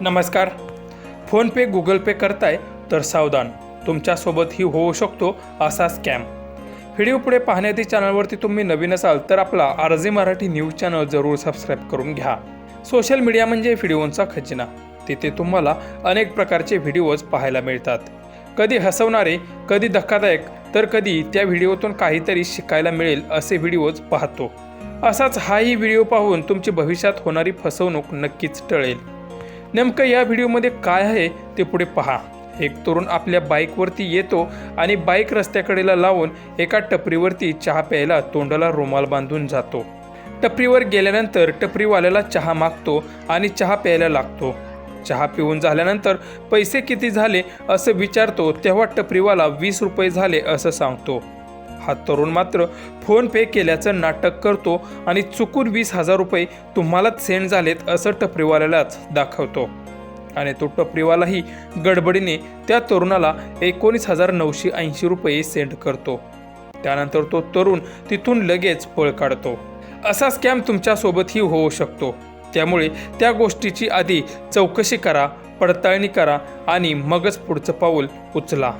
नमस्कार. PhonePe Google पे करताय तर सावधान, तुमच्यासोबतही होऊ शकतो असा स्कॅम. व्हिडिओ पुढे पाहण्याआधी चॅनलवरती तुम्ही नवीन असाल तर आपला RJ मराठी न्यूज चॅनल जरूर सबस्क्राईब करून घ्या. सोशल मीडिया म्हणजे व्हिडिओंचा खजिना. तिथे तुम्हाला अनेक प्रकारचे व्हिडिओज पाहायला मिळतात. कधी हसवणारे, कधी धक्कादायक, तर कधी त्या व्हिडिओतून काहीतरी शिकायला मिळेल असे व्हिडिओज पाहतो. असाच हाही व्हिडिओ पाहून तुमची भविष्यात होणारी फसवणूक नक्कीच टळेल. नेमकं या व्हिडिओमध्ये काय आहे ते पुढे पहा. एक तरुण आपल्या बाईकवरती येतो आणि बाईक रस्त्याकडेला लावून एका टपरीवरती चहा प्यायला तोंडाला रुमाल बांधून जातो. टपरीवर गेल्यानंतर टपरीवाल्याला चहा मागतो आणि चहा प्यायला लागतो. चहा पिऊन झाल्यानंतर पैसे किती झाले असं विचारतो, तेव्हा टपरीवाला 20 रुपये झाले असं सांगतो. हा तरुण मात्र फोन पे केल्याचं नाटक करतो आणि चुकून 20,000 रुपये तुम्हालाच सेंड झालेत असं टपरीवाल्यालाच दाखवतो. आणि तो टपरीवालाही गडबडीने त्या तरुणाला 19,980 रुपये सेंड करतो. त्यानंतर तो तरुण तिथून लगेच पळ काढतो. असा स्कॅम तुमच्यासोबतही होऊ शकतो. त्यामुळे त्या गोष्टीची आधी चौकशी करा, पडताळणी करा आणि मगच पुढचं पाऊल उचला.